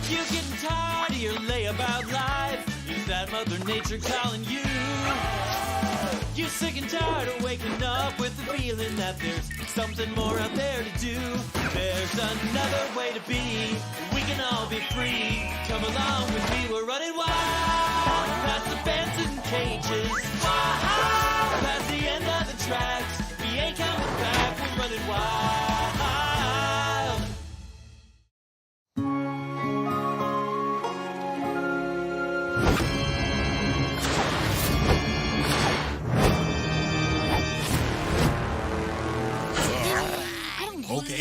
You getting tired of your layabout life? Is that Mother Nature calling you? You sick and tired of waking up with the feeling that there's something more out there to do? There's another way to be. We can all be free. Come along with me, we're running wild. Past the fences and cages. Wild. Past the end of the tracks. We ain't coming back, we're running wild.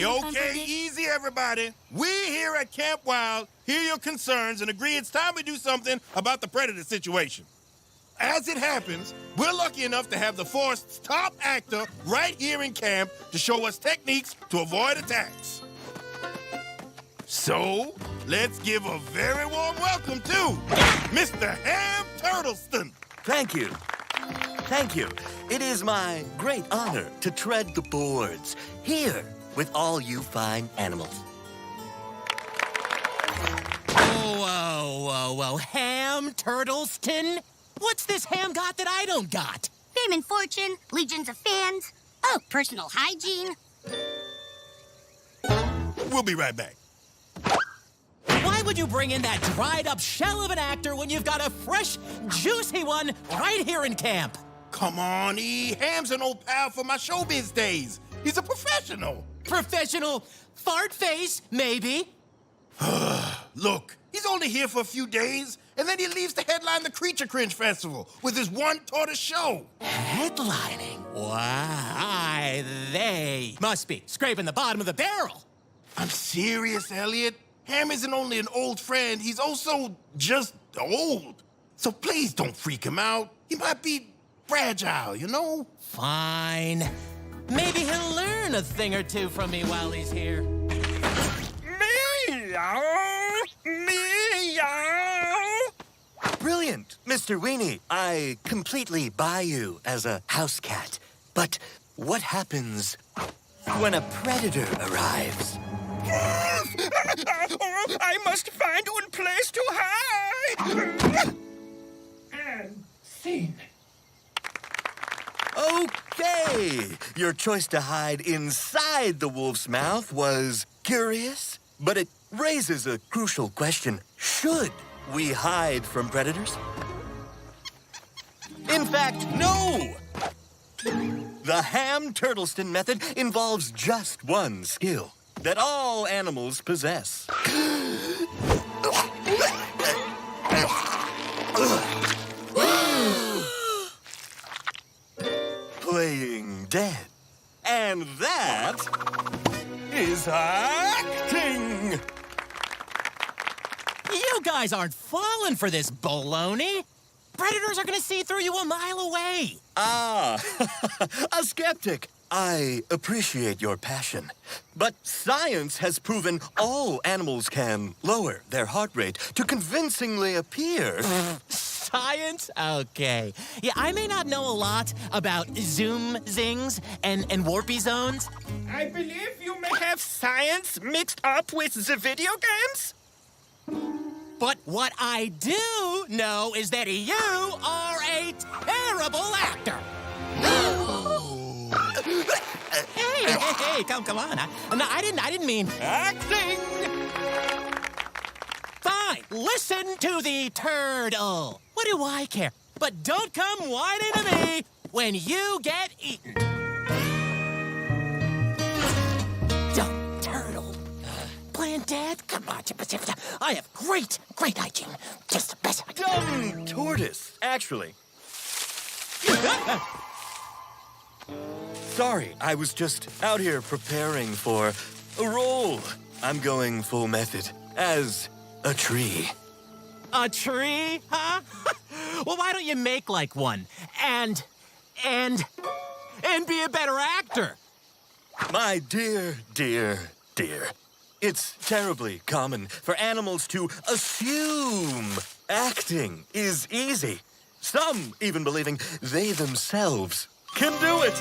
Okay, easy, everybody. We here at Camp Wild hear your concerns and agree it's time we do something about the predator situation. As it happens, we're lucky enough to have the forest's top actor right here in camp to show us techniques to avoid attacks. So, let's give a very warm welcome to Mr. Ham Turtleston. Thank you. Thank you. It is my great honor to tread the boards here with all you fine animals. Whoa, Ham Turtleston? What's this ham got that I don't got? Fame and fortune, legions of fans, oh, personal hygiene. We'll be right back. Why would you bring in that dried-up shell of an actor when you've got a fresh, juicy one right here in camp? Come on, E. Ham's an old pal from my showbiz days. He's a professional. Professional fart face, maybe. Look, he's only here for a few days, and then he leaves to headline the Creature Cringe Festival with his one tortoise show. Headlining? Why, they must be scraping the bottom of the barrel. I'm serious, Elliot. Ham isn't only an old friend, he's also just old. So please don't freak him out. He might be fragile, you know? Fine. Maybe he'll learn a thing or two from me while he's here. Meow! Meow! Brilliant, Mr. Weenie. I completely buy you as a house cat. But what happens when a predator arrives? I must find one place to hide. And scene. Okay, your choice to hide inside the wolf's mouth was curious, but it raises a crucial question. Should we hide from predators? In fact, no! The Ham Turtleston method involves just one skill that all animals possess. Playing dead. And that is acting! You guys aren't falling for this baloney. Predators are gonna see through you a mile away. Ah, a skeptic. I appreciate your passion. But science has proven all animals can lower their heart rate to convincingly appear. Science? Okay. Yeah, I may not know a lot about zoom zings and warpy zones. I believe you may have science mixed up with the video games. But what I do know is that you are a terrible actor. Hey, come on. I didn't mean acting. Fine, listen to the turtle. What do I care? But don't come whining to me when you get eaten. Dumb turtle. Playing dead? Come on, I have great hygiene. Just the best. Dumb tortoise, actually. Sorry, I was just out here preparing for a role. I'm going full method as a tree. A tree, huh? Well, why don't you make like one and be a better actor? My dear, dear, dear. It's terribly common for animals to assume acting is easy. Some even believing they themselves can do it.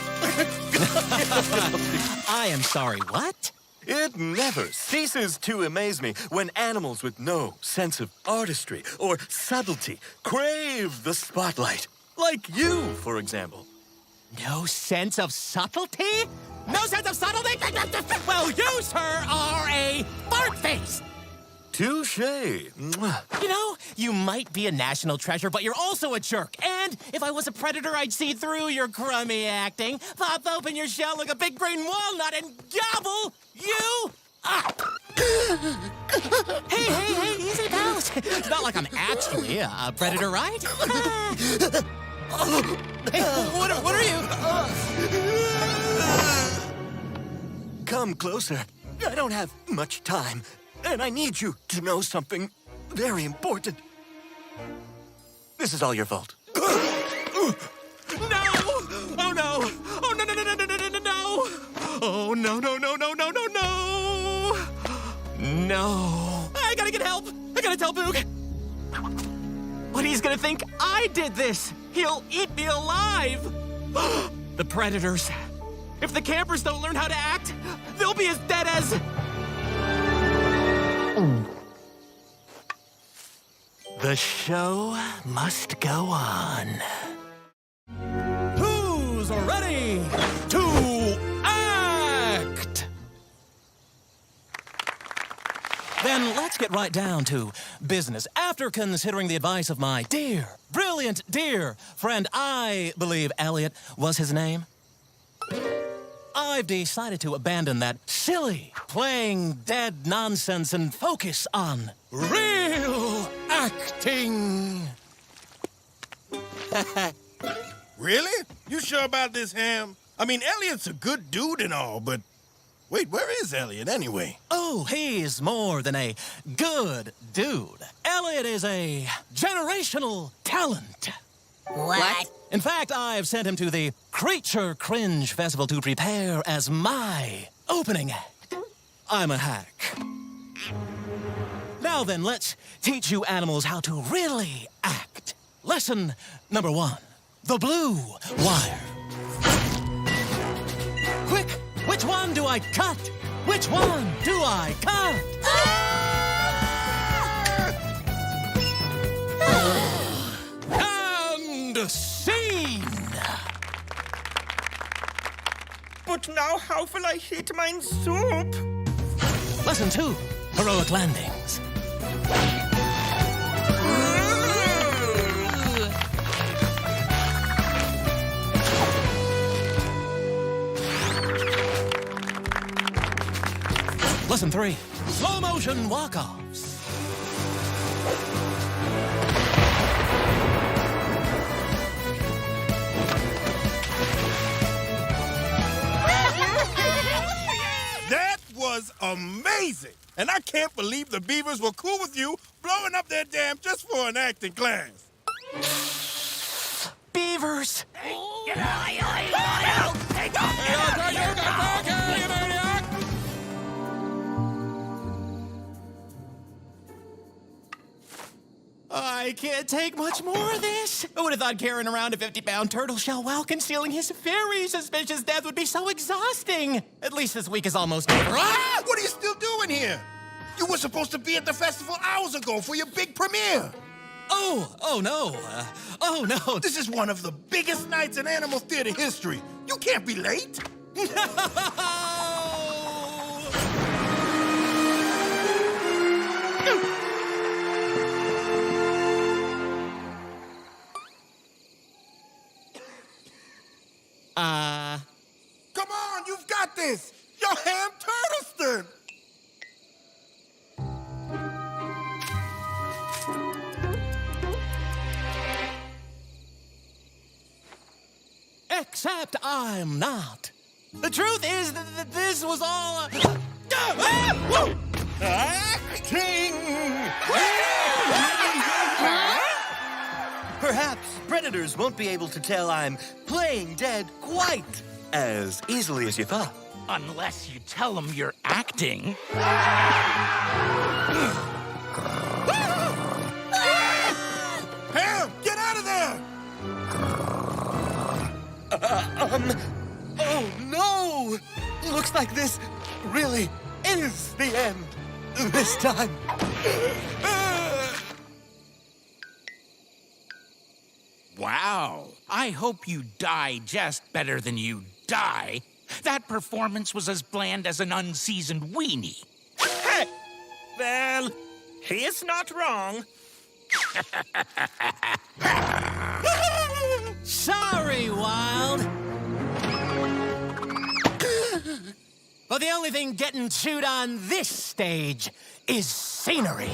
I am sorry, what? It never ceases to amaze me when animals with no sense of artistry or subtlety crave the spotlight. Like you, for example. No sense of subtlety? No sense of subtlety? Well, you, sir, are a fart face. Touché. Mwah. You know, you might be a national treasure, but you're also a jerk. And if I was a predator, I'd see through your crummy acting, pop open your shell like a big green walnut, and gobble you up. Hey, easy, pals. It's not like I'm actually a predator, right? Hey, what are you? Come closer. I don't have much time, and I need you to know something very important. This is all your fault. No! Oh, no! Oh, no! Oh, no! No! I gotta get help! I gotta tell Boog! But he's gonna think I did this! He'll eat me alive! The predators. If the campers don't learn how to act, they'll be as dead as... The show must go on. Who's ready to act? Then let's get right down to business. After considering the advice of my dear, brilliant, dear friend, I believe Elliot was his name, I've decided to abandon that silly, playing dead nonsense and focus on real acting. Really? You sure about this, Ham? I mean, Elliot's a good dude and all, but... Wait, where is Elliot anyway? Oh, he's more than a good dude. Elliot is a generational talent. What? In fact, I've sent him to the Creature Cringe Festival to prepare as my opening act. I'm a hack. Now then, let's teach you animals how to really act. Lesson number 1, the blue wire. Quick, which one do I cut? Which one do I cut? And scene! But now how will I eat my soup? Lesson 2, heroic landings. Lesson 3, slow motion walk-offs. That was amazing! And I can't believe the Beavers were cool with you blowing up their dam just for an acting class. Beavers! I can't take much more of this. I would have thought carrying around a 50-pound turtle shell while concealing his very suspicious death would be so exhausting. At least this week is almost over. Ah! What are you still doing here? You were supposed to be at the festival hours ago for your big premiere. Oh no. This is one of the biggest nights in animal theater history. You can't be late. Come on, you've got this. You're Ham Turtleston. Except I'm not. The truth is that this was all Acting! Perhaps predators won't be able to tell I'm playing dead quite as easily as you thought. Unless you tell them you're acting. Ham, get out of there! Oh no! Looks like this really is the end. This time. Wow. I hope you die just better than you die. That performance was as bland as an unseasoned weenie. Hey! Well, he is not wrong. Sorry, Wild. But the only thing getting chewed on this stage is scenery.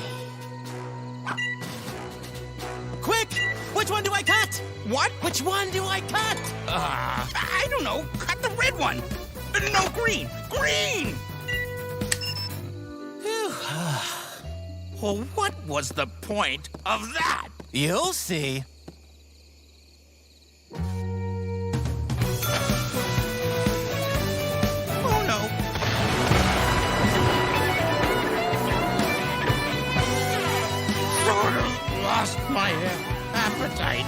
Quick! Which one do I cut? What? Which one do I cut? I don't know. Cut the red one. No, green. Green! Well, what was the point of that? You'll see. Oh, no. Sort of lost my appetite.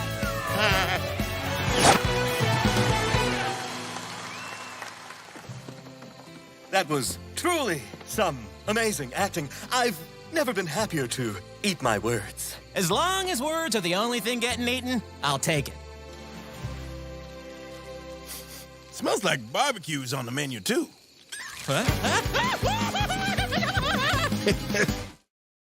That was truly some amazing acting. I've never been happier to eat my words. As long as words are the only thing getting eaten, I'll take it. Smells like barbecue's on the menu, too. What?